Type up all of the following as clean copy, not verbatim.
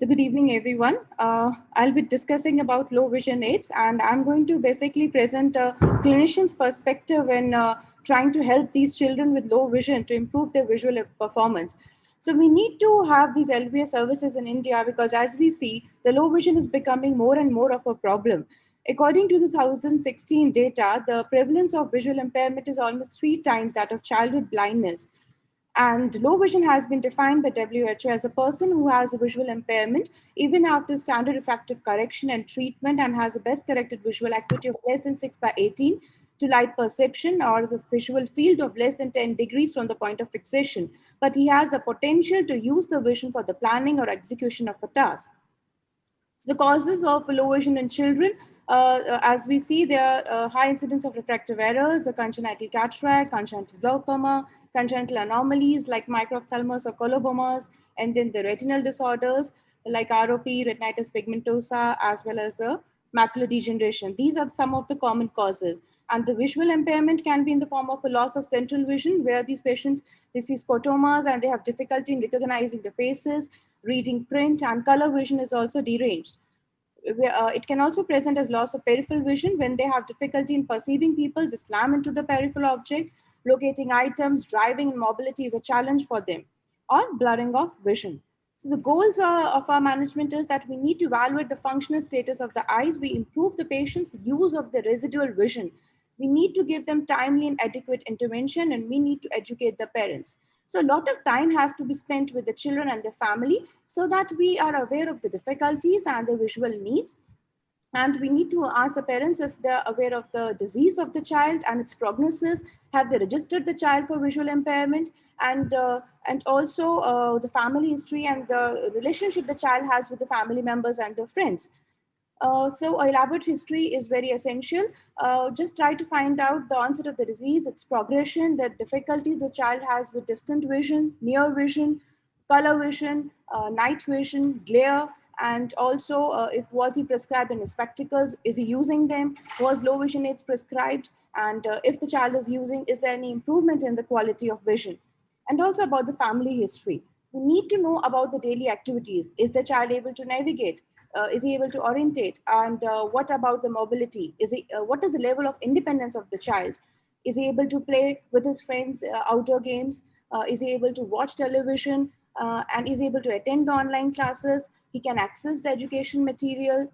So good evening, everyone. I'll be discussing about low vision aids, and I'm going to basically present a clinician's perspective in trying to help these children with low vision to improve their visual performance. So we need to have these LVA services in India because as we see, the low vision is becoming more and more of a problem. According to the 2016 data, the prevalence of visual impairment is almost 3 times that of childhood blindness. And low vision has been defined by WHO as a person who has a visual impairment even after standard refractive correction and treatment and has a best corrected visual acuity of less than 6 by 18 to light perception or the visual field of less than 10 degrees from the point of fixation. But he has the potential to use the vision for the planning or execution of a task. So the causes of low vision in children, as we see, there are high incidence of refractive errors, the congenital cataract, congenital glaucoma, congenital anomalies like microphthalmos or colobomas, and then the retinal disorders like ROP, retinitis pigmentosa, as well as the macular degeneration. These are some of the common causes. And the visual impairment can be in the form of a loss of central vision, where these patients, they see scotomas and they have difficulty in recognizing the faces, reading print, and color vision is also deranged. It can also present as loss of peripheral vision when they have difficulty in perceiving people, they slam into the peripheral objects, locating items, driving and mobility is a challenge for them, or blurring of vision. So the goals of our management is that we need to evaluate the functional status of the eyes. We improve the patient's use of the residual vision. We need to give them timely and adequate intervention, and we need to educate the parents. So a lot of time has to be spent with the children and the family so that we are aware of the difficulties and the visual needs. And we need to ask the parents if they're aware of the disease of the child and its prognosis. Have they registered the child for visual impairment? And also the family history and the relationship the child has with the family members and the friends. So elaborate history is very essential. Just try to find out the onset of the disease, its progression, the difficulties the child has with distant vision, near vision, color vision, night vision, glare, and also if was he prescribed any spectacles, is he using them, was low vision aids prescribed, and if the child is using, is there any improvement in the quality of vision? And also about the family history. We need to know about the daily activities. Is the child able to navigate? Is he able to orientate? And what about the mobility? What is the level of independence of the child? Is he able to play with his friends outdoor games? Is he able to watch television? And is able to attend the online classes? He can access the education material.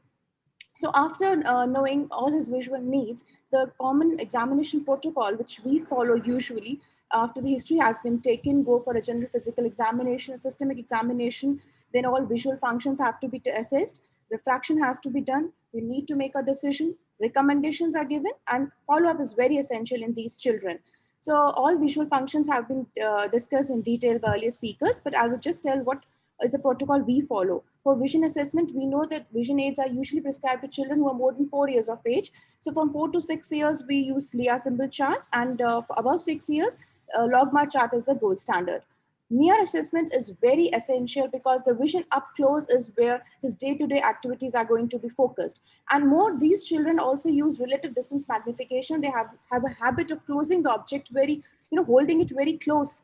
So after knowing all his visual needs, the common examination protocol, which we follow usually after the history has been taken, go for a general physical examination, a systemic examination, then all visual functions have to be assessed, refraction has to be done, we need to make a decision, recommendations are given, and follow-up is very essential in these children. So all visual functions have been discussed in detail by earlier speakers, but I would just tell what is the protocol we follow. For vision assessment, we know that vision aids are usually prescribed to children who are more than 4 years of age. So from 4 to 6 years, we use Leah symbol charts, and for above 6 years, Logmar chart is the gold standard. Near assessment is very essential because the vision up close is where his day-to-day activities are going to be focused. And more, these children also use relative distance magnification. They have a habit of closing the object very, holding it very close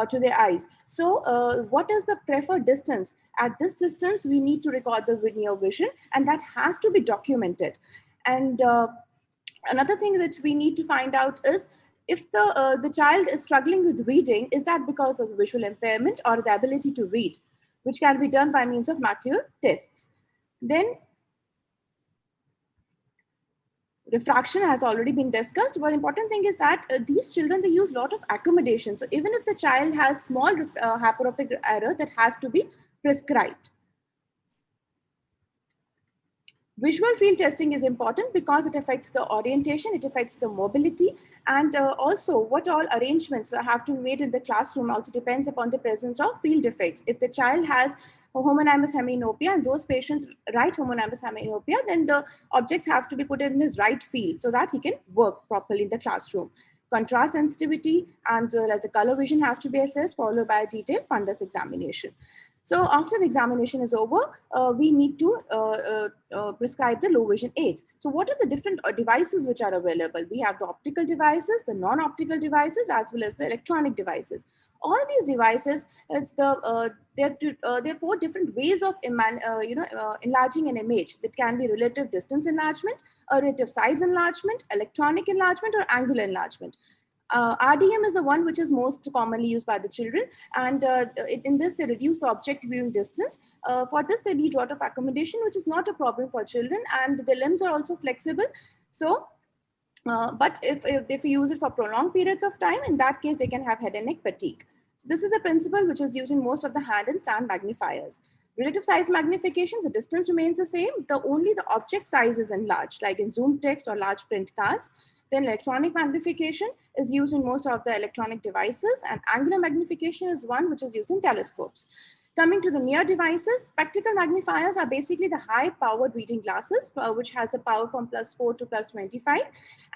to their eyes. So what is the preferred distance? At this distance, we need to record the near vision, and that has to be documented. And another thing that we need to find out is if the child is struggling with reading, is that because of visual impairment or the ability to read, which can be done by means of macular tests. Then refraction has already been discussed, but the important thing is that these children, they use a lot of accommodation. So even if the child has small hyperopic error, that has to be prescribed. Visual field testing is important because it affects the orientation, it affects the mobility, and also what all arrangements have to be made in the classroom also depends upon the presence of field defects. If the child has homonymous hemianopia and those patients right homonymous hemianopia, then the objects have to be put in his right field so that he can work properly in the classroom. Contrast sensitivity and as the color vision has to be assessed, followed by a detailed fundus examination. So after the examination is over, we need to prescribe the low vision aids. So what are the different devices which are available? We have the optical devices, the non-optical devices, as well as the electronic devices. All these devices, there are four different ways of enlarging an image. That can be relative distance enlargement, a relative size enlargement, electronic enlargement, or angular enlargement. RDM is the one which is most commonly used by the children, and in this they reduce the object viewing distance. For this they need a lot of accommodation, which is not a problem for children, and the limbs are also flexible. So but if you use it for prolonged periods of time, in that case, they can have head and neck fatigue. So this is a principle which is used in most of the hand and stand magnifiers. Relative size magnification, the distance remains the same. Only the object size is enlarged, like in zoom text or large print cards. Then electronic magnification is used in most of the electronic devices, and angular magnification is one which is used in telescopes. Coming to the near devices, spectacle magnifiers are basically the high-powered reading glasses, which has a power from +4 to +25.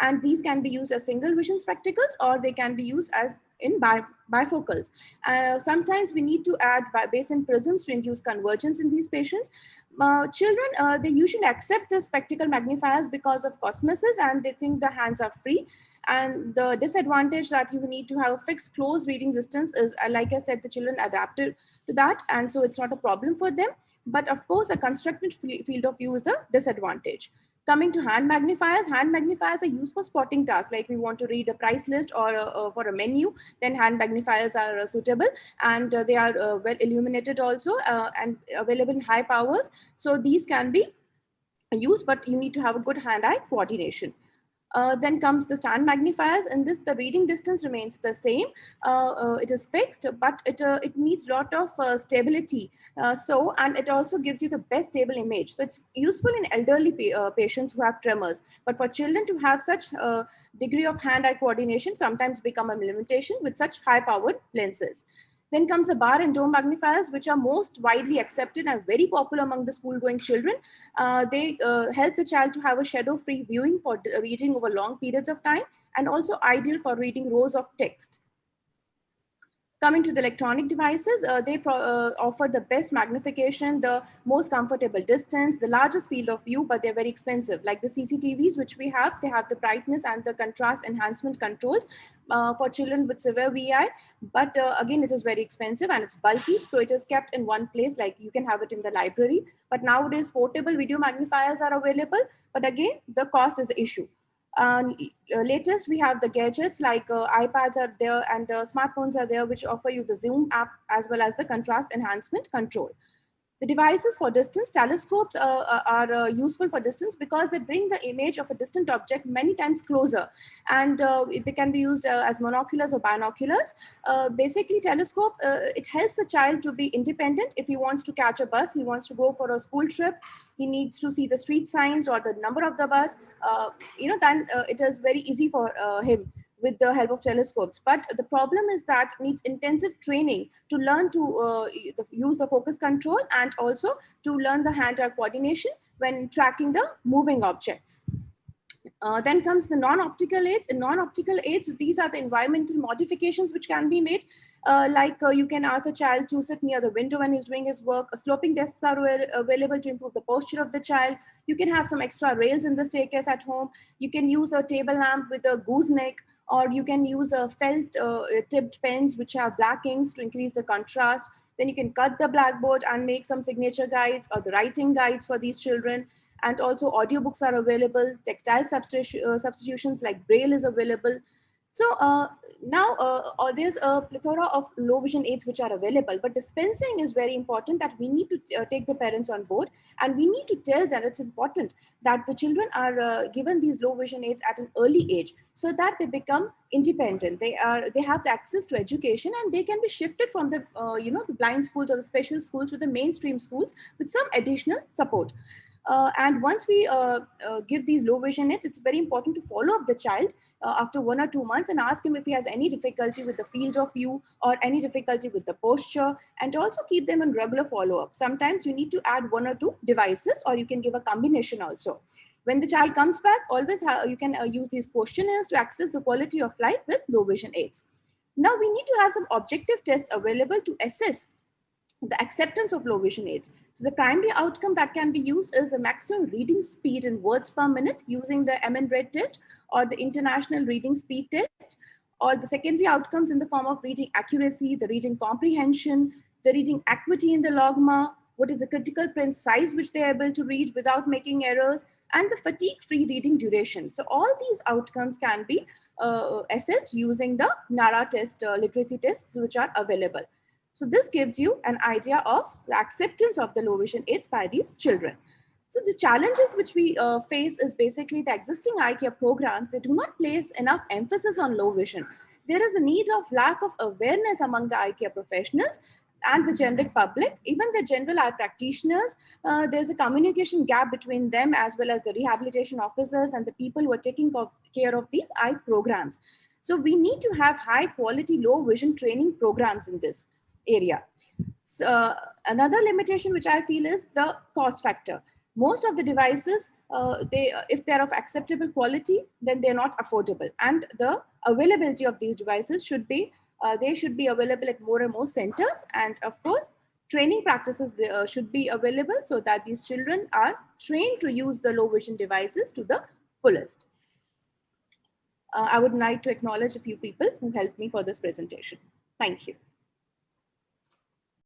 And these can be used as single vision spectacles, or they can be used as in bifocals. Sometimes we need to add Bayesian prisms to induce convergence in these patients. Children, they usually accept the spectacle magnifiers because of cosmesis, and they think the hands are free. And the disadvantage that you need to have a fixed close reading distance is, like I said, the children adapted to that, and so it's not a problem for them. But of course, a constructed field of view is a disadvantage. Coming to hand magnifiers are used for spotting tasks, like we want to read a price list or for a menu, then hand magnifiers are suitable, and they are well illuminated also, and available in high powers. So these can be used, but you need to have a good hand-eye coordination. Then comes the stand magnifiers. In this, the reading distance remains the same. It is fixed, but it needs a lot of stability. And it also gives you the best stable image. So it's useful in elderly patients who have tremors. But for children to have such degree of hand-eye coordination sometimes become a limitation with such high-powered lenses. Then comes the bar and dome magnifiers, which are most widely accepted and very popular among the school-going children. They help the child to have a shadow-free viewing for reading over long periods of time, and also ideal for reading rows of text. Coming to the electronic devices, they offer the best magnification, the most comfortable distance, the largest field of view, but they're very expensive. Like the CCTVs, which we have, they have the brightness and the contrast enhancement controls for children with severe VI. But again, it is very expensive and it's bulky. So it is kept in one place, like you can have it in the library. But nowadays, portable video magnifiers are available. But again, the cost is the issue. Latest, we have the gadgets like iPads are there, and smartphones are there, which offer you the Zoom app as well as the contrast enhancement control. The devices for distance, telescopes are useful for distance because they bring the image of a distant object many times closer, and they can be used as monoculars or binoculars. Basically, telescope, it helps the child to be independent. If he wants to catch a bus, he wants to go for a school trip, he needs to see the street signs or the number of the bus, then it is very easy for him with the help of telescopes. But the problem is that needs intensive training to learn to use the focus control, and also to learn the hand-eye coordination when tracking the moving objects. Then comes the non-optical aids. In non-optical aids, these are the environmental modifications which can be made. You can ask the child to sit near the window when he's doing his work. Sloping desks are available to improve the posture of the child. You can have some extra rails in the staircase at home. You can use a table lamp with a gooseneck, or you can use a felt tipped pens which have black inks to increase the contrast. Then you can cut the blackboard and make some signature guides or the writing guides for these children. And also audiobooks are available, textile substitutions like Braille is available. So now there's a plethora of low vision aids which are available, but dispensing is very important, that we need to take the parents on board, and we need to tell them it's important that the children are given these low vision aids at an early age, so that they become independent. They have the access to education, and they can be shifted from the the blind schools or the special schools to the mainstream schools with some additional support. And once we give these low vision aids, it's very important to follow up the child after 1 or 2 months and ask him if he has any difficulty with the field of view or any difficulty with the posture, and also keep them in regular follow-up. Sometimes you need to add 1 or 2 devices, or you can give a combination also. When the child comes back, always you can use these questionnaires to access the quality of life with low vision aids. Now we need to have some objective tests available to assess the acceptance of low vision aids. So the primary outcome that can be used is the maximum reading speed in words per minute using the MN-Read test or the International Reading Speed Test. or the secondary outcomes in the form of reading accuracy, the reading comprehension, the reading equity in the logma, what is the critical print size which they are able to read without making errors, and the fatigue-free reading duration. So all these outcomes can be assessed using the NARA test, literacy tests which are available. So this gives you an idea of the acceptance of the low vision aids by these children. So the challenges which we face is basically the existing eye care programs, they do not place enough emphasis on low vision. There is a need of lack of awareness among the eye care professionals and the generic public, even the general eye practitioners. There's a communication gap between them as well as the rehabilitation officers and the people who are taking care of these eye programs. So we need to have high quality low vision training programs in this area. So, another limitation which I feel is the cost factor. Most of the devices, if they're of acceptable quality, then they're not affordable. And the availability of these devices should be, they should be available at more and more centers. And of course, training practices should be available so that these children are trained to use the low vision devices to the fullest. I would like to acknowledge a few people who helped me for this presentation. Thank you.